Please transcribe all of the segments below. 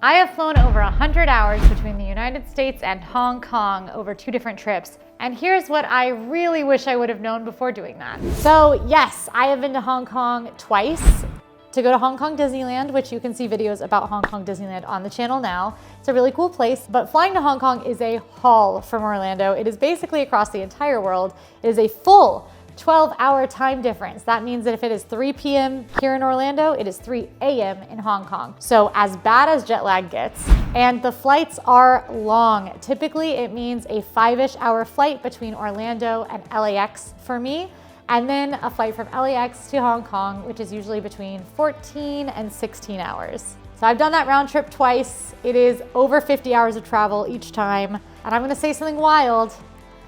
I have flown over 100 hours between the United States and Hong Kong over 2 different trips. And here's what I really wish I would have known before doing that. So yes, I have been to Hong Kong twice to go to Hong Kong Disneyland, which you can see videos about Hong Kong Disneyland on the channel now. It's a really cool place, but flying to Hong Kong is a haul from Orlando. It is basically across the entire world. It is a full 12-hour time difference. That means that if it is 3 p.m. here in Orlando, it is 3 a.m. in Hong Kong. So as bad as jet lag gets, and the flights are long. Typically, it means a 5-ish hour flight between Orlando and LAX for me, and then a flight from LAX to Hong Kong, which is usually between 14 and 16 hours. So I've done that round trip twice. It is over 50 hours of travel each time. And I'm gonna say something wild,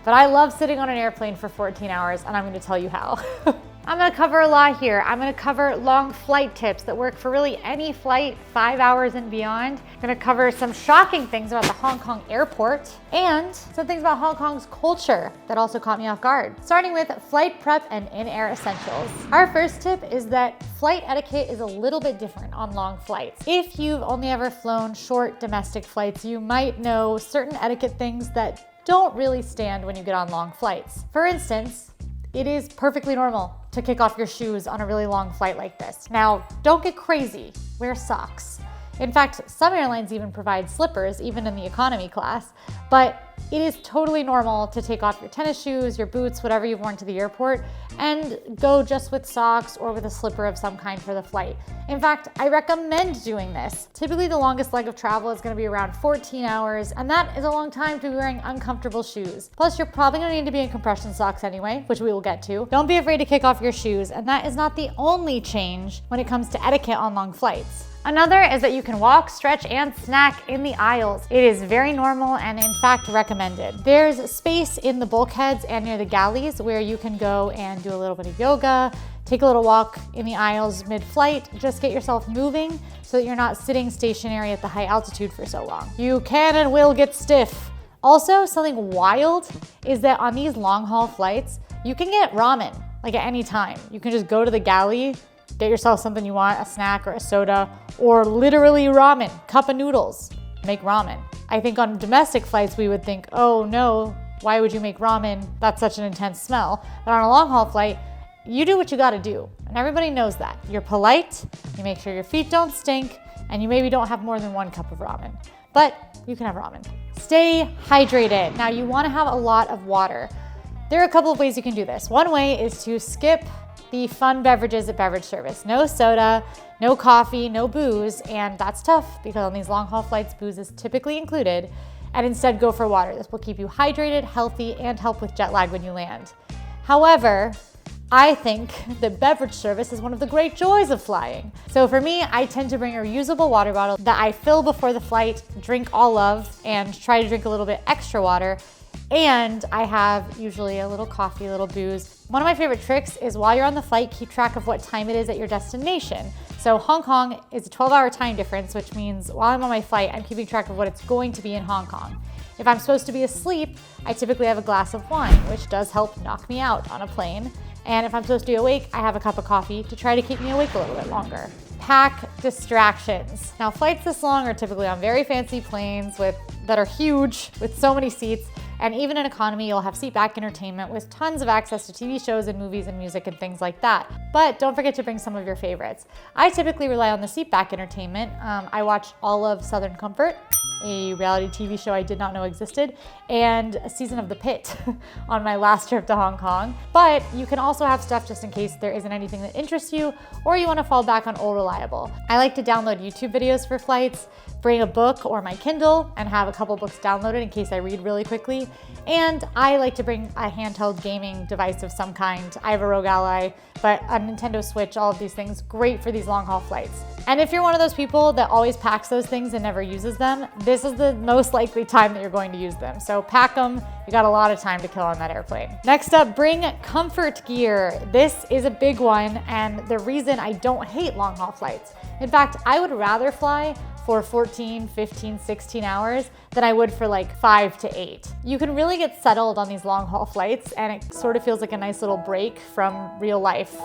but I love sitting on an airplane for 14 hours, and I'm gonna tell you how. I'm gonna cover a lot here. I'm gonna cover long flight tips that work for really any flight, 5 hours and beyond. I'm gonna cover some shocking things about the Hong Kong airport and some things about Hong Kong's culture that also caught me off guard. Starting with flight prep and in-air essentials. Our first tip is that flight etiquette is a little bit different on long flights. If you've only ever flown short domestic flights, you might know certain etiquette things that don't really stand when you get on long flights. For instance, it is perfectly normal to kick off your shoes on a really long flight like this. Now, don't get crazy, wear socks. In fact, some airlines even provide slippers, even in the economy class, but it is totally normal to take off your tennis shoes, your boots, whatever you've worn to the airport, and go just with socks or with a slipper of some kind for the flight. In fact, I recommend doing this. Typically, the longest leg of travel is gonna be around 14 hours, and that is a long time to be wearing uncomfortable shoes. Plus, you're probably gonna need to be in compression socks anyway, which we will get to. Don't be afraid to kick off your shoes, and that is not the only change when it comes to etiquette on long flights. Another is that you can walk, stretch, and snack in the aisles. It is very normal and in fact recommended. There's space in the bulkheads and near the galleys where you can go and do a little bit of yoga, take a little walk in the aisles mid-flight, just get yourself moving so that you're not sitting stationary at the high altitude for so long. You can and will get stiff. Also, something wild is that on these long haul flights, you can get ramen like at any time. You can just go to the galley, get yourself something you want, a snack or a soda, or literally ramen, cup of noodles, make ramen. I think on domestic flights, we would think, oh no, why would you make ramen? That's such an intense smell. But on a long haul flight, you do what you gotta do. And everybody knows that. You're polite, you make sure your feet don't stink, and you maybe don't have more than 1 cup of ramen. But you can have ramen. Stay hydrated. Now you wanna have a lot of water. There are a couple of ways you can do this. One way is to skip the fun beverages at beverage service. No soda, no coffee, no booze, and that's tough because on these long haul flights, booze is typically included, and instead go for water. This will keep you hydrated, healthy, and help with jet lag when you land. However, I think that beverage service is one of the great joys of flying. So for me, I tend to bring a reusable water bottle that I fill before the flight, drink all of, and try to drink a little bit extra water. And I have usually a little coffee, a little booze. One of my favorite tricks is while you're on the flight, keep track of what time it is at your destination. So Hong Kong is a 12-hour time difference, which means while I'm on my flight, I'm keeping track of what it's going to be in Hong Kong. If I'm supposed to be asleep, I typically have a glass of wine, which does help knock me out on a plane. And if I'm supposed to be awake, I have a cup of coffee to try to keep me awake a little bit longer. Pack distractions. Now, flights this long are typically on very fancy planes that are huge with so many seats. And even in economy, you'll have seat back entertainment with tons of access to TV shows and movies and music and things like that. But don't forget to bring some of your favorites. I typically rely on the seat back entertainment. I watch all of Southern Comfort, a reality TV show I did not know existed, and a season of The Pit on my last trip to Hong Kong. But you can also have stuff just in case there isn't anything that interests you or you want to fall back on old reliable. I like to download YouTube videos for flights, bring a book or my Kindle and have a couple books downloaded in case I read really quickly. And I like to bring a handheld gaming device of some kind. I have a Rogue Ally, but a Nintendo Switch, all of these things, great for these long haul flights. And if you're one of those people that always packs those things and never uses them, this is the most likely time that you're going to use them. So pack them, you got a lot of time to kill on that airplane. Next up, bring comfort gear. This is a big one and the reason I don't hate long haul flights. In fact, I would rather fly for 14, 15, 16 hours than I would for like 5 to 8. You can really get settled on these long haul flights and it sort of feels like a nice little break from real life.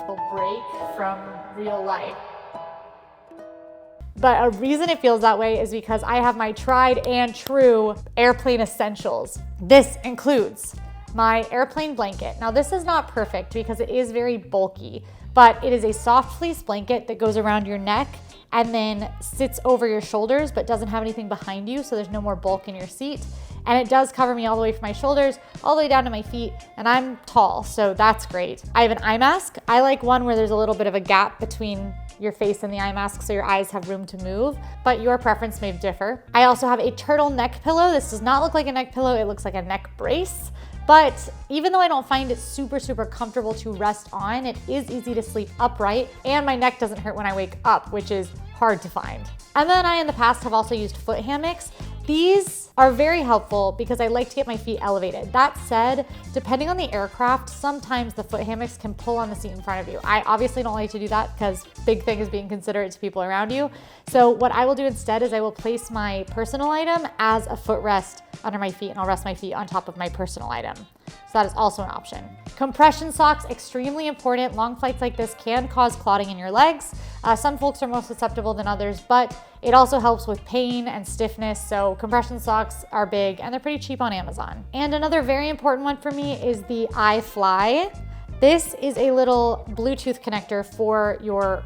But a reason it feels that way is because I have my tried and true airplane essentials. This includes my airplane blanket. Now this is not perfect because it is very bulky, but it is a soft fleece blanket that goes around your neck and then sits over your shoulders but doesn't have anything behind you, so there's no more bulk in your seat. And it does cover me all the way from my shoulders, all the way down to my feet, and I'm tall, so that's great. I have an eye mask. I like one where there's a little bit of a gap between your face and the eye mask so your eyes have room to move, but your preference may differ. I also have a turtle neck pillow. This does not look like a neck pillow, it looks like a neck brace. But even though I don't find it super comfortable to rest on, it is easy to sleep upright, and my neck doesn't hurt when I wake up, which is hard to find. And then I, in the past, have also used foot hammocks. These are very helpful because I like to get my feet elevated. That said, depending on the aircraft, sometimes the foot hammocks can pull on the seat in front of you. I obviously don't like to do that because big thing is being considerate to people around you. So what I will do instead is I will place my personal item as a footrest under my feet, and I'll rest my feet on top of my personal item. So that is also an option. Compression socks, extremely important. Long flights like this can cause clotting in your legs. Some folks are more susceptible than others, but it also helps with pain and stiffness. So compression socks are big and they're pretty cheap on Amazon. And another very important one for me is the iFly. This is a little Bluetooth connector for your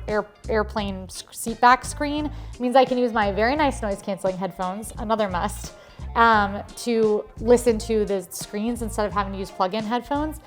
airplane seat back screen. It means I can use my very nice noise canceling headphones, another must, to listen to the screens instead of having to use plug-in headphones.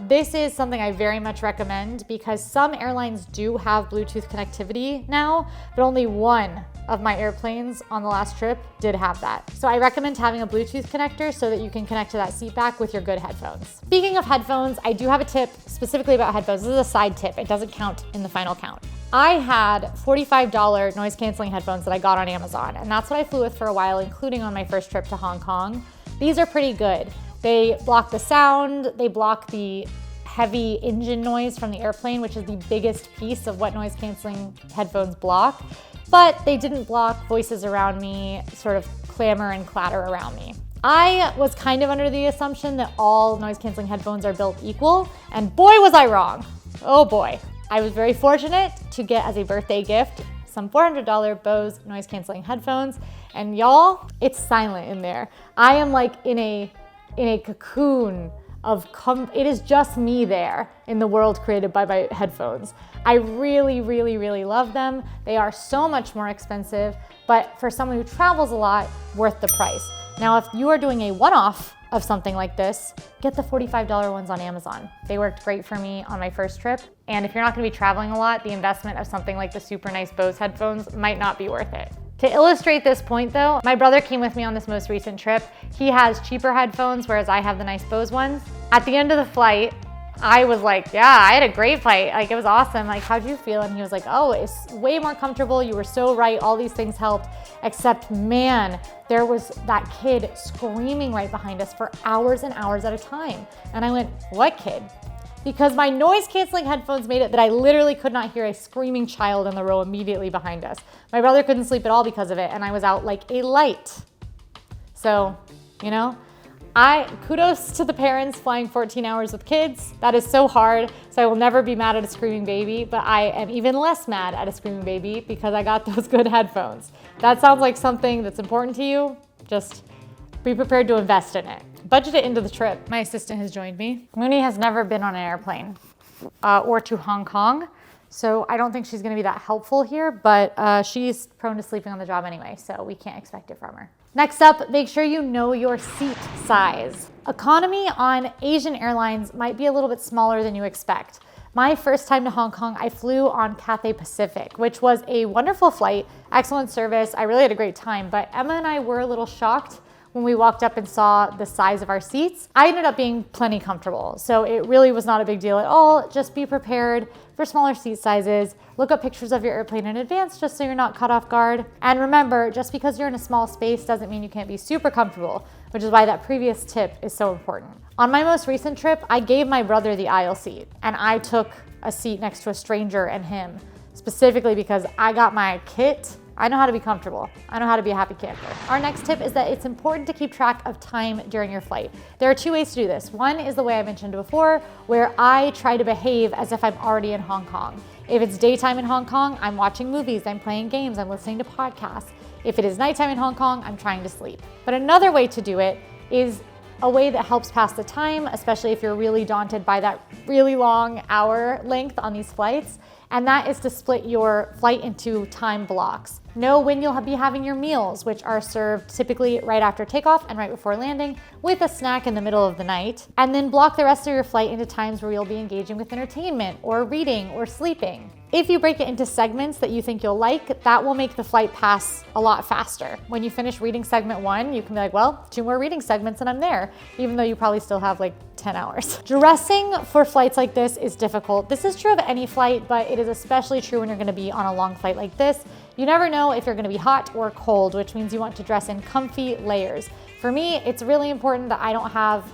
This is something I very much recommend because some airlines do have Bluetooth connectivity now, but only one of my airplanes on the last trip did have that. So I recommend having a Bluetooth connector so that you can connect to that seat back with your good headphones. Speaking of headphones, I do have a tip specifically about headphones. This is a side tip. It doesn't count in the final count. I had $45 noise canceling headphones that I got on Amazon, and that's what I flew with for a while, including on my first trip to Hong Kong. These are pretty good. They block the sound, they block the heavy engine noise from the airplane, which is the biggest piece of what noise canceling headphones block, but they didn't block voices around me, sort of clamor and clatter around me. I was kind of under the assumption that all noise canceling headphones are built equal, and boy was I wrong. Oh boy. I was very fortunate to get as a birthday gift some $400 Bose noise canceling headphones, and y'all, it's silent in there. I am like in a cocoon of it is just me there in the world created by my headphones. I really love them. They are so much more expensive, but for someone who travels a lot, worth the price. Now, if you are doing a one-off of something like this, get the $45 ones on Amazon. They worked great for me on my first trip. And if you're not gonna be traveling a lot, the investment of something like the super nice Bose headphones might not be worth it. To illustrate this point though, my brother came with me on this most recent trip. He has cheaper headphones, whereas I have the nice Bose ones. At the end of the flight, I was like, yeah, I had a great flight. Like, it was awesome. Like, how'd you feel? And he was like, oh, it's way more comfortable. You were so right. All these things helped. Except, man, there was that kid screaming right behind us for hours and hours at a time. And I went, what kid? Because my noise canceling headphones made it that I literally could not hear a screaming child in the row immediately behind us. My brother couldn't sleep at all because of it, and I was out like a light. So, you know, kudos to the parents flying 14 hours with kids. That is so hard, so I will never be mad at a screaming baby, but I am even less mad at a screaming baby because I got those good headphones. That sounds like something that's important to you. Just be prepared to invest in it. Budget it into the trip. My assistant has joined me. Mooney has never been on an airplane or to Hong Kong, so I don't think she's gonna be that helpful here, but she's prone to sleeping on the job anyway, so we can't expect it from her. Next up, make sure you know your seat size. Economy on Asian airlines might be a little bit smaller than you expect. My first time to Hong Kong, I flew on Cathay Pacific, which was a wonderful flight, excellent service. I really had a great time, but Emma and I were a little shocked when we walked up and saw the size of our seats. I ended up being plenty comfortable, so it really was not a big deal at all. Just be prepared for smaller seat sizes. Look up pictures of your airplane in advance just so you're not caught off guard. And remember, just because you're in a small space doesn't mean you can't be super comfortable, which is why that previous tip is so important. On my most recent trip, I gave my brother the aisle seat, and I took a seat next to a stranger and him, specifically because I got my kit I know how to be comfortable. I know how to be a happy camper. Our next tip is that it's important to keep track of time during your flight. There are two ways to do this. One is the way I mentioned before, where I try to behave as if I'm already in Hong Kong. If it's daytime in Hong Kong, I'm watching movies, I'm playing games, I'm listening to podcasts. If it is nighttime in Hong Kong, I'm trying to sleep. But another way to do it is a way that helps pass the time, especially if you're really daunted by that really long hour length on these flights, and that is to split your flight into time blocks. Know when you'll be having your meals, which are served typically right after takeoff and right before landing, with a snack in the middle of the night, and then block the rest of your flight into times where you'll be engaging with entertainment or reading or sleeping. If you break it into segments that you think you'll like, that will make the flight pass a lot faster. When you finish reading segment 1, you can be like, well, 2 more reading segments and I'm there, even though you probably still have like 10 hours. Dressing for flights like this is difficult. This is true of any flight, but it is especially true when you're gonna be on a long flight like this. You never know if you're gonna be hot or cold, which means you want to dress in comfy layers. For me, it's really important that I don't have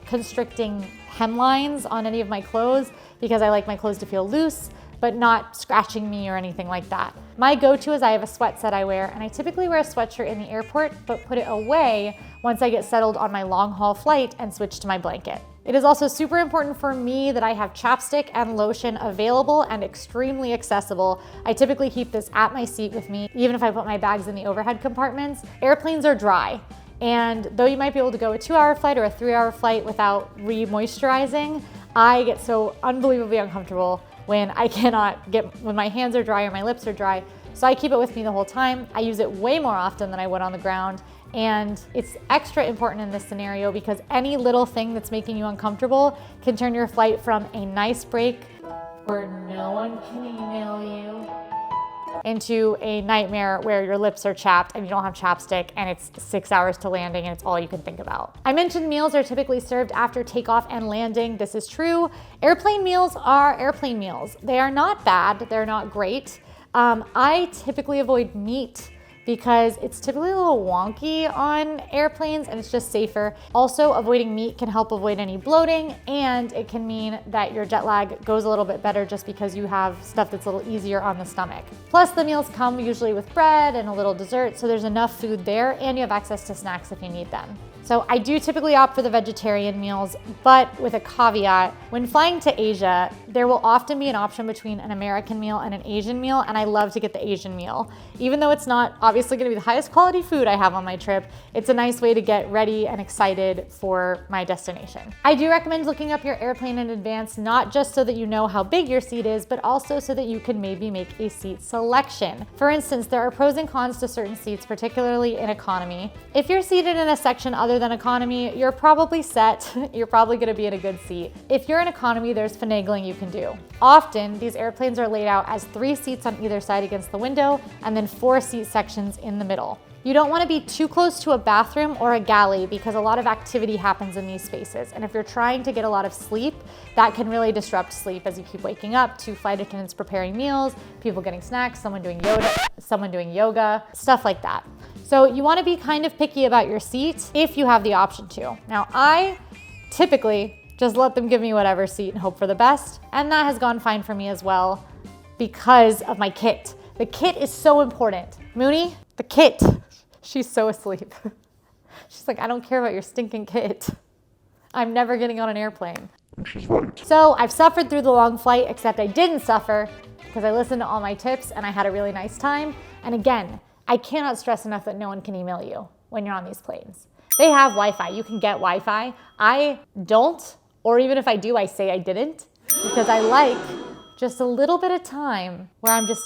constricting hemlines on any of my clothes because I like my clothes to feel loose, but not scratching me or anything like that. My go-to is I have a sweat set I wear, and I typically wear a sweatshirt in the airport, but put it away once I get settled on my long haul flight and switch to my blanket. It is also super important for me that I have chapstick and lotion available and extremely accessible. I typically keep this at my seat with me, even if I put my bags in the overhead compartments. Airplanes are dry, and though you might be able to go a 2-hour flight or a 3-hour flight without re-moisturizing, I get so unbelievably uncomfortable when I cannot when my hands are dry or my lips are dry. So I keep it with me the whole time. I use it way more often than I would on the ground. And it's extra important in this scenario because any little thing that's making you uncomfortable can turn your flight from a nice break where no one can email you into a nightmare where your lips are chapped and you don't have chapstick and it's 6 hours to landing and it's all you can think about. I mentioned meals are typically served after takeoff and landing. This is true. Airplane meals are airplane meals. They are not bad, they're not great. I typically avoid meat because it's typically a little wonky on airplanes and it's just safer. Also, avoiding meat can help avoid any bloating, and it can mean that your jet lag goes a little bit better just because you have stuff that's a little easier on the stomach. Plus, the meals come usually with bread and a little dessert, so there's enough food there, and you have access to snacks if you need them. So I do typically opt for the vegetarian meals, but with a caveat. When flying to Asia, there will often be an option between an American meal and an Asian meal, and I love to get the Asian meal. Even though it's not obviously gonna be the highest quality food I have on my trip, it's a nice way to get ready and excited for my destination. I do recommend looking up your airplane in advance, not just so that you know how big your seat is, but also so that you can maybe make a seat selection. For instance, there are pros and cons to certain seats, particularly in economy. If you're seated in a section other than economy, you're probably set. You're probably gonna be in a good seat. If you're in economy, there's finagling you can do. Often, these airplanes are laid out as 3 seats on either side against the window and then 4 seat sections in the middle. You don't want to be too close to a bathroom or a galley because a lot of activity happens in these spaces. And if you're trying to get a lot of sleep, that can really disrupt sleep as you keep waking up to flight attendants preparing meals, people getting snacks, someone doing yoga, stuff like that. So you want to be kind of picky about your seat if you have the option to. Now, I typically just let them give me whatever seat and hope for the best. And that has gone fine for me as well because of my kit. The kit is so important. Mooney, the kit. She's so asleep. She's like, I don't care about your stinking kit. I'm never getting on an airplane. She's right. So I've suffered through the long flight, except I didn't suffer because I listened to all my tips and I had a really nice time. And again, I cannot stress enough that no one can email you when you're on these planes. They have Wi-Fi. You can get Wi-Fi. I don't, or even if I do, I say I didn't because I like just a little bit of time where I'm just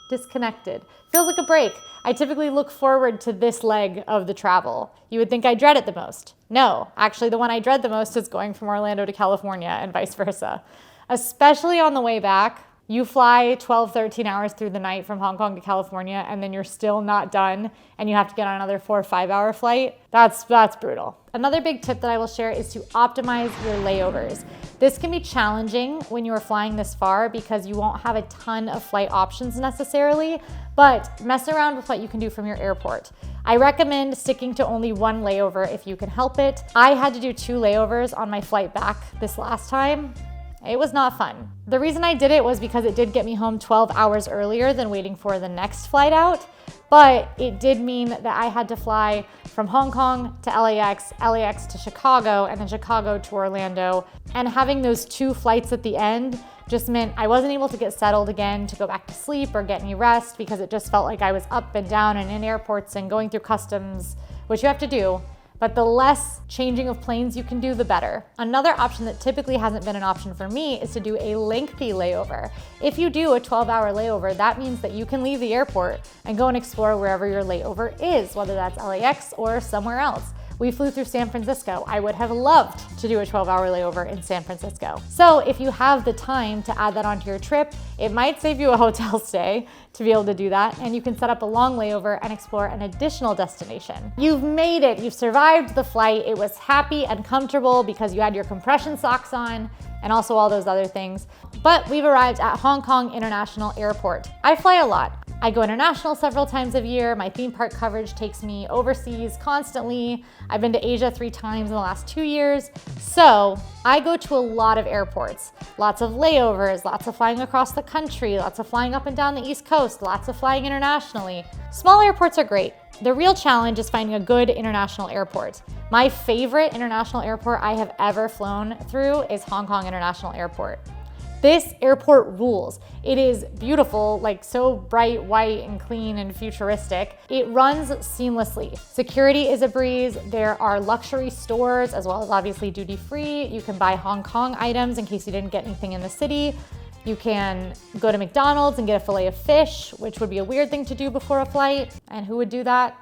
disconnected. Feels like a break. I typically look forward to this leg of the travel. You would think I dread it the most. No, actually the one I dread the most is going from Orlando to California and vice versa. Especially on the way back. You fly 12, 13 hours through the night from Hong Kong to California and then you're still not done and you have to get on another 4 or 5 hour flight. That's brutal. Another big tip that I will share is to optimize your layovers. This can be challenging when you are flying this far because you won't have a ton of flight options necessarily, but mess around with what you can do from your airport. I recommend sticking to only 1 layover if you can help it. I had to do 2 layovers on my flight back this last time. It was not fun. The reason I did it was because it did get me home 12 hours earlier than waiting for the next flight out, but it did mean that I had to fly from Hong Kong to LAX, LAX to Chicago, and then Chicago to Orlando. And having those 2 flights at the end just meant I wasn't able to get settled again to go back to sleep or get any rest, because it just felt like I was up and down and in airports and going through customs, which you have to do. But the less changing of planes you can do, the better. Another option that typically hasn't been an option for me is to do a lengthy layover. If you do a 12-hour layover, that means that you can leave the airport and go and explore wherever your layover is, whether that's LAX or somewhere else. We flew through San Francisco. I would have loved to do a 12-hour layover in San Francisco. So if you have the time to add that onto your trip, it might save you a hotel stay to be able to do that, and you can set up a long layover and explore an additional destination. You've made it. You've survived the flight. It was happy and comfortable because you had your compression socks on and also all those other things. But we've arrived at Hong Kong International Airport. I fly a lot. I go international several times a year. My theme park coverage takes me overseas constantly. I've been to Asia 3 times in the last 2 years. So I go to a lot of airports, lots of layovers, lots of flying across the country, lots of flying up and down the East Coast, lots of flying internationally. Small airports are great. The real challenge is finding a good international airport. My favorite international airport I have ever flown through is Hong Kong International Airport. This airport rules. It is beautiful, like so bright, white, and clean and futuristic. It runs seamlessly. Security is a breeze. There are luxury stores as well as obviously duty free. You can buy Hong Kong items in case you didn't get anything in the city. You can go to McDonald's and get a fillet of fish, which would be a weird thing to do before a flight. And who would do that?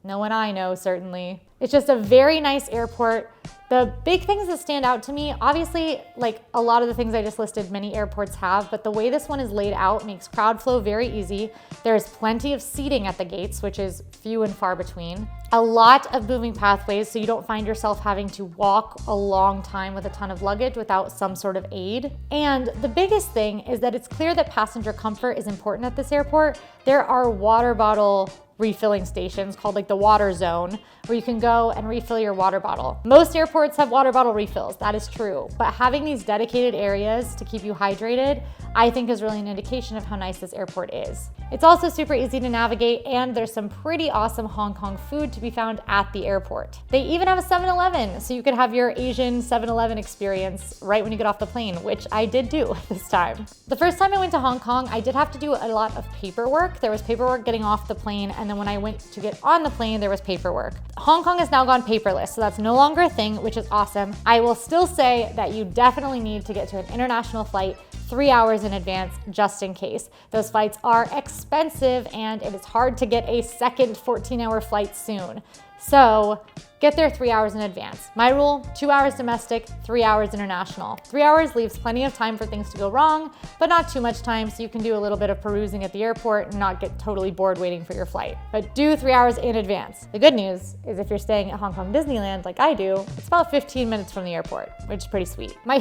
No one I know, certainly. It's just a very nice airport. The big things that stand out to me, obviously, like a lot of the things I just listed, many airports have, but the way this one is laid out makes crowd flow very easy. There's plenty of seating at the gates, which is few and far between. A lot of moving pathways, so you don't find yourself having to walk a long time with a ton of luggage without some sort of aid. And the biggest thing is that it's clear that passenger comfort is important at this airport. There are water bottle refilling stations called like the water zone, where you can go and refill your water bottle. Most airports have water bottle refills, that is true, but having these dedicated areas to keep you hydrated, I think is really an indication of how nice this airport is. It's also super easy to navigate, and there's some pretty awesome Hong Kong food to be found at the airport. They even have a 7-Eleven, so you could have your Asian 7-Eleven experience right when you get off the plane, which I did do this time. The first time I went to Hong Kong, I did have to do a lot of paperwork. There was paperwork getting off the plane, and then when I went to get on the plane, there was paperwork. Hong Kong has now gone paperless, so that's no longer a thing, which is awesome. I will still say that you definitely need to get to an international flight 3 hours in advance, just in case. Those flights are expensive, and it is hard to get a second 14-hour flight soon. So get there 3 hours in advance. My rule, 2 hours domestic, 3 hours international. 3 hours leaves plenty of time for things to go wrong, but not too much time, so you can do a little bit of perusing at the airport and not get totally bored waiting for your flight. But do 3 hours in advance. The good news is if you're staying at Hong Kong Disneyland like I do, it's about 15 minutes from the airport, which is pretty sweet. My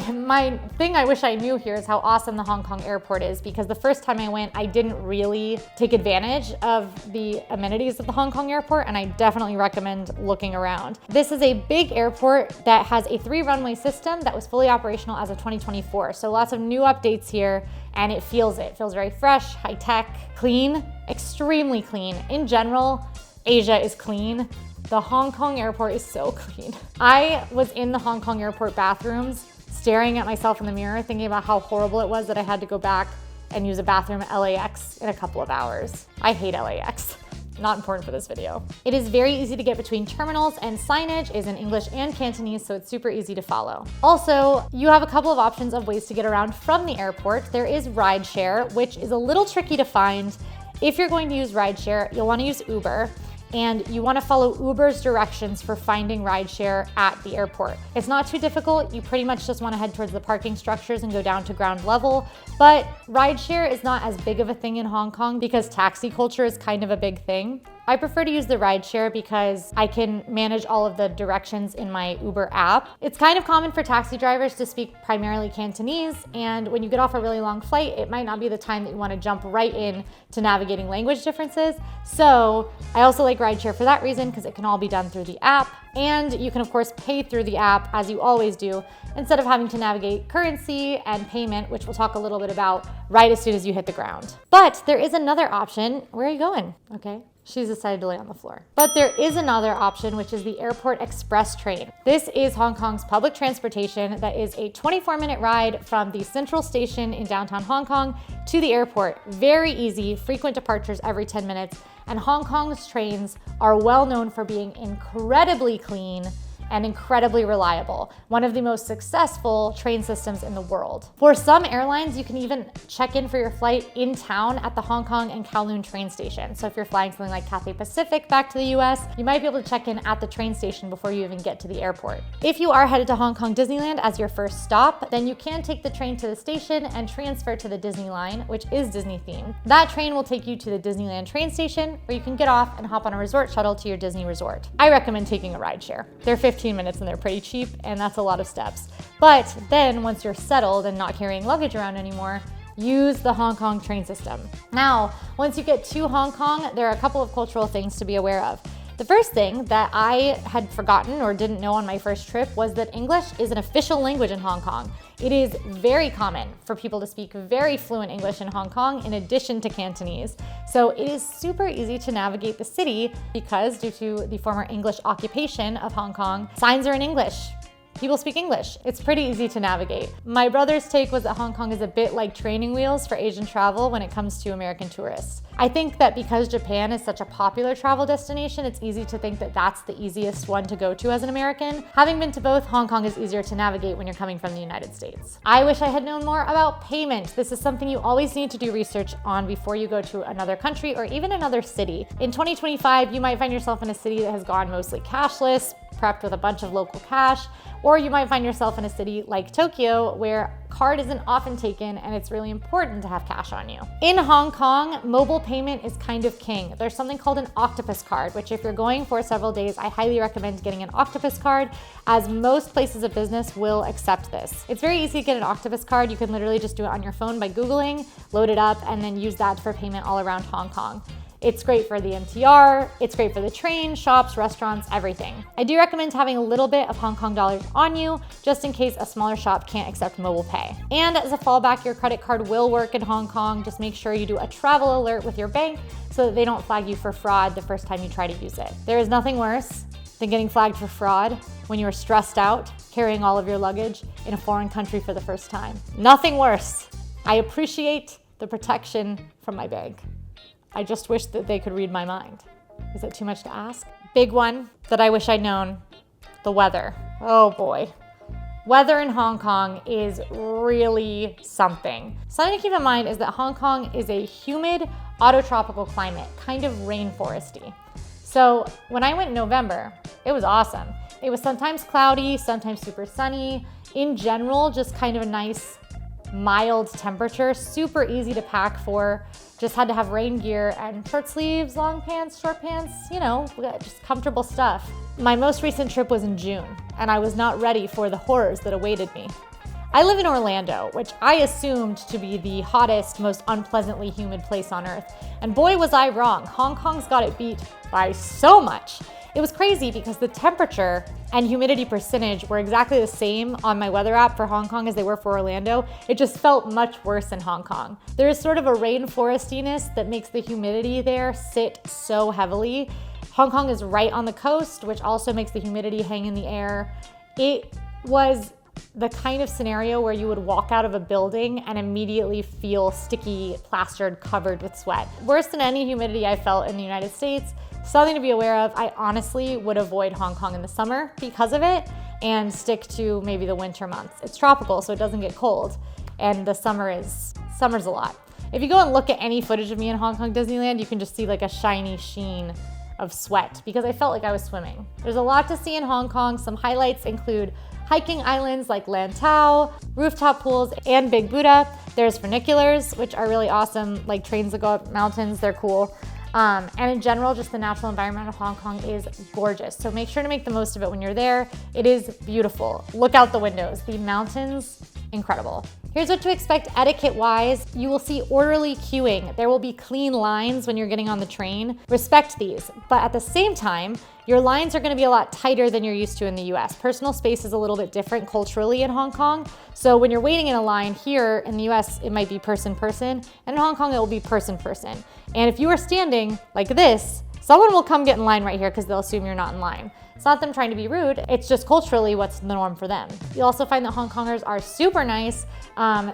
thing I wish I knew here is how awesome the Hong Kong airport is, because the first time I went, I didn't really take advantage of the amenities of the Hong Kong airport, and I definitely recommend looking around. This is a big airport that has a 3-runway system that was fully operational as of 2024. So lots of new updates here, and it feels very fresh, high tech, clean, extremely clean. In general, Asia is clean. The Hong Kong airport is so clean. I was in the Hong Kong airport bathrooms staring at myself in the mirror, thinking about how horrible it was that I had to go back and use a bathroom at LAX in a couple of hours. I hate LAX. Not important for this video. It is very easy to get between terminals, and signage is in English and Cantonese, so it's super easy to follow. Also, you have a couple of options of ways to get around from the airport. There is Rideshare, which is a little tricky to find. If you're going to use Rideshare, you'll want to use Uber, and you want to follow Uber's directions for finding rideshare at the airport. It's not too difficult. You pretty much just want to head towards the parking structures and go down to ground level. But rideshare is not as big of a thing in Hong Kong because taxi culture is kind of a big thing. I prefer to use the rideshare because I can manage all of the directions in my Uber app. It's kind of common for taxi drivers to speak primarily Cantonese, and when you get off a really long flight, it might not be the time that you want to jump right in to navigating language differences. So I also like rideshare for that reason, because it can all be done through the app, and you can of course pay through the app as you always do, instead of having to navigate currency and payment, which we'll talk a little bit about right as soon as you hit the ground. But there is another option. Where are you going? Okay. She's decided to lay on the floor. But there is another option, which is the Airport Express train. This is Hong Kong's public transportation that is a 24-minute ride from the central station in downtown Hong Kong to the airport. Very easy, frequent departures every 10 minutes. And Hong Kong's trains are well known for being incredibly clean and incredibly reliable. One of the most successful train systems in the world. For some airlines, you can even check in for your flight in town at the Hong Kong and Kowloon train station. So if you're flying something like Cathay Pacific back to the US, you might be able to check in at the train station before you even get to the airport. If you are headed to Hong Kong Disneyland as your first stop, then you can take the train to the station and transfer to the Disney line, which is Disney themed. That train will take you to the Disneyland train station, where you can get off and hop on a resort shuttle to your Disney resort. I recommend taking a rideshare. They're 15 minutes and they're pretty cheap, and that's a lot of steps. But then once you're settled and not carrying luggage around anymore, use the Hong Kong train system. Now, once you get to Hong Kong, there are a couple of cultural things to be aware of. The first thing that I had forgotten or didn't know on my first trip was that English is an official language in Hong Kong. It is very common for people to speak very fluent English in Hong Kong in addition to Cantonese. So it is super easy to navigate the city because, due to the former English occupation of Hong Kong, signs are in English. People speak English. It's pretty easy to navigate. My brother's take was that Hong Kong is a bit like training wheels for Asian travel when it comes to American tourists. I think that because Japan is such a popular travel destination, it's easy to think that that's the easiest one to go to as an American. Having been to both, Hong Kong is easier to navigate when you're coming from the United States. I wish I had known more about payment. This is something you always need to do research on before you go to another country or even another city. In 2025, you might find yourself in a city that has gone mostly cashless, prepped with a bunch of local cash, or you might find yourself in a city like Tokyo where card isn't often taken and it's really important to have cash on you. In Hong Kong, mobile payment is kind of king. There's something called an octopus card, which if you're going for several days, I highly recommend getting an octopus card, as most places of business will accept this. It's very easy to get an octopus card. You can literally just do it on your phone by Googling, load it up, and then use that for payment all around Hong Kong. It's great for the MTR, it's great for the train, shops, restaurants, everything. I do recommend having a little bit of Hong Kong dollars on you, just in case a smaller shop can't accept mobile pay. And as a fallback, your credit card will work in Hong Kong. Just make sure you do a travel alert with your bank so that they don't flag you for fraud the first time you try to use it. There is nothing worse than getting flagged for fraud when you're stressed out, carrying all of your luggage in a foreign country for the first time. Nothing worse. I appreciate the protection from my bank. I just wish that they could read my mind. Is it too much to ask? Big one that I wish I'd known, the weather. Oh boy. Weather in Hong Kong is really something. Something to keep in mind is that Hong Kong is a humid, autotropical climate, kind of rainforesty. So when I went in November, it was awesome. It was sometimes cloudy, sometimes super sunny. In general, just kind of a nice, mild temperature, super easy to pack for. Just had to have rain gear and short sleeves, long pants, short pants, just comfortable stuff. My most recent trip was in June, and I was not ready for the horrors that awaited me. I live in Orlando, which I assumed to be the hottest, most unpleasantly humid place on earth. And boy, was I wrong. Hong Kong's got it beat by so much. It was crazy because the temperature and humidity percentage were exactly the same on my weather app for Hong Kong as they were for Orlando. It just felt much worse in Hong Kong. There is sort of a rainforestiness that makes the humidity there sit so heavily. Hong Kong is right on the coast, which also makes the humidity hang in the air. It was the kind of scenario where you would walk out of a building and immediately feel sticky, plastered, covered with sweat. Worse than any humidity I felt in the United States. Something to be aware of. I honestly would avoid Hong Kong in the summer because of it and stick to maybe the winter months. It's tropical, so it doesn't get cold, and the summer's a lot. If you go and look at any footage of me in Hong Kong Disneyland, you can just see like a shiny sheen of sweat because I felt like I was swimming. There's a lot to see in Hong Kong. Some highlights include hiking islands like Lantau, rooftop pools, and Big Buddha. There's funiculars, which are really awesome, like trains that go up mountains. They're cool. And in general, just the natural environment of Hong Kong is gorgeous. So make sure to make the most of it when you're there. It is beautiful. Look out the windows. The mountains, incredible. Here's what to expect etiquette-wise. You will see orderly queuing. There will be clean lines when you're getting on the train. Respect these, but at the same time, your lines are gonna be a lot tighter than you're used to in the US. Personal space is a little bit different culturally in Hong Kong. So when you're waiting in a line here in the US, it might be person-person, and in Hong Kong, it will be person-person. And if you are standing like this, someone will come get in line right here because they'll assume you're not in line. It's not them trying to be rude, it's just culturally what's the norm for them. You'll also find that Hong Kongers are super nice.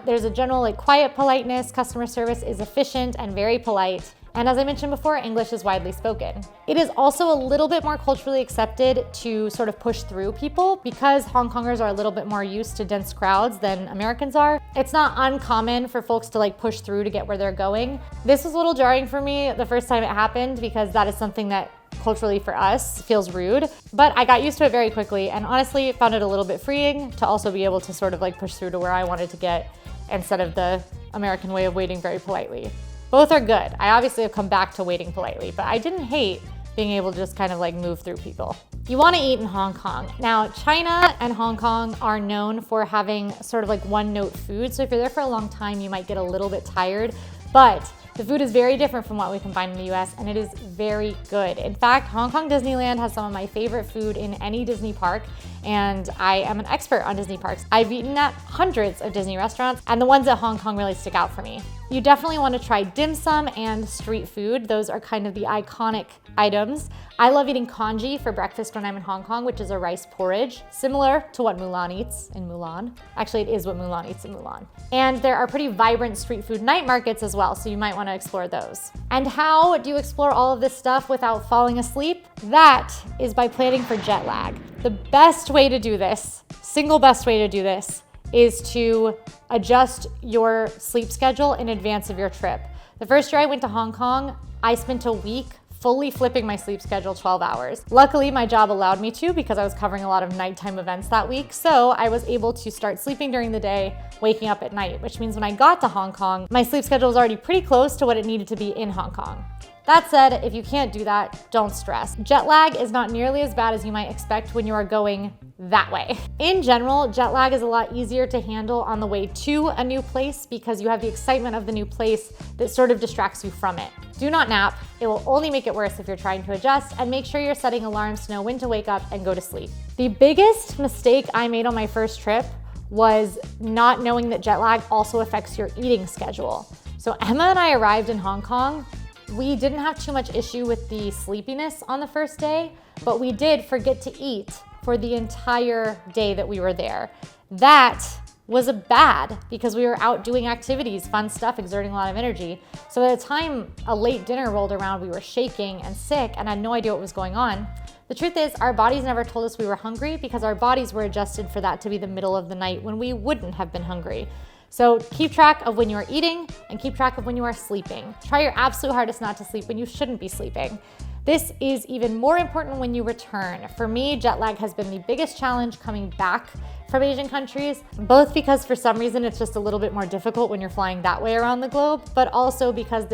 There's a general quiet politeness, customer service is efficient and very polite. And as I mentioned before, English is widely spoken. It is also a little bit more culturally accepted to sort of push through people because Hong Kongers are a little bit more used to dense crowds than Americans are. It's not uncommon for folks to push through to get where they're going. This was a little jarring for me the first time it happened because that is something that culturally for us feels rude, but I got used to it very quickly and honestly found it a little bit freeing to also be able to sort of push through to where I wanted to get instead of the American way of waiting very politely. Both are good. I obviously have come back to waiting politely, but I didn't hate being able to just kind of move through people. You want to eat in Hong Kong. Now, China and Hong Kong are known for having sort of one-note food. So if you're there for a long time, you might get a little bit tired, but the food is very different from what we can find in the US and it is very good. In fact, Hong Kong Disneyland has some of my favorite food in any Disney park and I am an expert on Disney parks. I've eaten at hundreds of Disney restaurants and the ones at Hong Kong really stick out for me. You definitely want to try dim sum and street food. Those are kind of the iconic items. I love eating congee for breakfast when I'm in Hong Kong, which is a rice porridge, similar to what Mulan eats in Mulan. Actually, it is what Mulan eats in Mulan. And there are pretty vibrant street food night markets as well, so you might want to explore those. And how do you explore all of this stuff without falling asleep? That is by planning for jet lag. The best way to do this, single best way to do this, is to adjust your sleep schedule in advance of your trip. The first year I went to Hong Kong, I spent a week fully flipping my sleep schedule 12 hours. Luckily, my job allowed me to because I was covering a lot of nighttime events that week, so I was able to start sleeping during the day, waking up at night, which means when I got to Hong Kong, my sleep schedule was already pretty close to what it needed to be in Hong Kong. That said, if you can't do that, don't stress. Jet lag is not nearly as bad as you might expect when you are going that way. In general, jet lag is a lot easier to handle on the way to a new place because you have the excitement of the new place that sort of distracts you from it. Do not nap. It will only make it worse if you're trying to adjust, and make sure you're setting alarms to know when to wake up and go to sleep. The biggest mistake I made on my first trip was not knowing that jet lag also affects your eating schedule. So Emma and I arrived in Hong Kong. We didn't have too much issue with the sleepiness on the first day, but we did forget to eat for the entire day that we were there. That was bad because we were out doing activities, fun stuff, exerting a lot of energy. So by the time a late dinner rolled around, we were shaking and sick and had no idea what was going on. The truth is, our bodies never told us we were hungry because our bodies were adjusted for that to be the middle of the night when we wouldn't have been hungry. So keep track of when you are eating and keep track of when you are sleeping. Try your absolute hardest not to sleep when you shouldn't be sleeping. This is even more important when you return. For me, jet lag has been the biggest challenge coming back from Asian countries, both because for some reason it's just a little bit more difficult when you're flying that way around the globe, but also because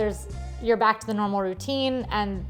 you're back to the normal routine and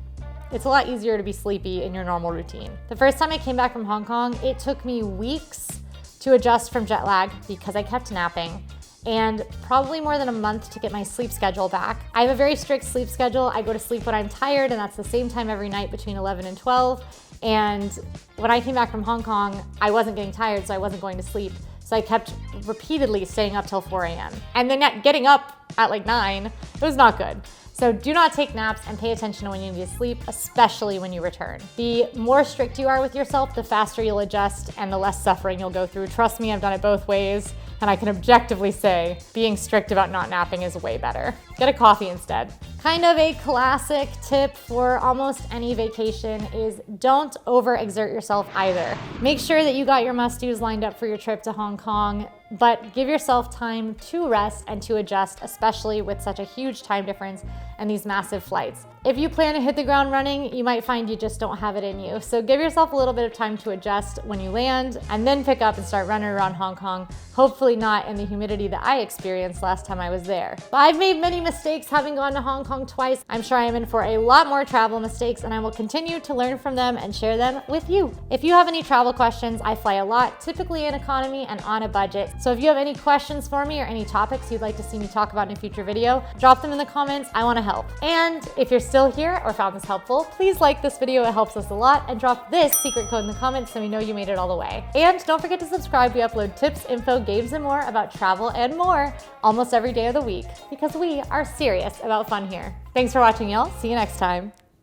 it's a lot easier to be sleepy in your normal routine. The first time I came back from Hong Kong, it took me weeks to adjust from jet lag because I kept napping, and probably more than a month to get my sleep schedule back. I have a very strict sleep schedule. I go to sleep when I'm tired, and that's the same time every night between 11 and 12. And when I came back from Hong Kong, I wasn't getting tired, so I wasn't going to sleep. So I kept repeatedly staying up till 4 a.m. And then getting up at 9, it was not good. So do not take naps and pay attention to when you need to sleep, especially when you return. The more strict you are with yourself, the faster you'll adjust and the less suffering you'll go through. Trust me, I've done it both ways. And I can objectively say being strict about not napping is way better. Get a coffee instead. Kind of a classic tip for almost any vacation is don't overexert yourself either. Make sure that you got your must-dos lined up for your trip to Hong Kong, but give yourself time to rest and to adjust, especially with such a huge time difference and these massive flights. If you plan to hit the ground running, you might find you just don't have it in you. So give yourself a little bit of time to adjust when you land and then pick up and start running around Hong Kong. Hopefully not in the humidity that I experienced last time I was there. But I've made many mistakes having gone to Hong Kong twice. I'm sure I am in for a lot more travel mistakes, and I will continue to learn from them and share them with you. If you have any travel questions, I fly a lot, typically in economy and on a budget. So if you have any questions for me or any topics you'd like to see me talk about in a future video, drop them in the comments. I want to help. And if you're still here or found this helpful, please like this video. It helps us a lot. And drop this secret code in the comments so we know you made it all the way. And don't forget to subscribe. We upload tips, info, games, and more about travel and more almost every day of the week because we are serious about fun here. Thanks for watching, y'all. See you next time.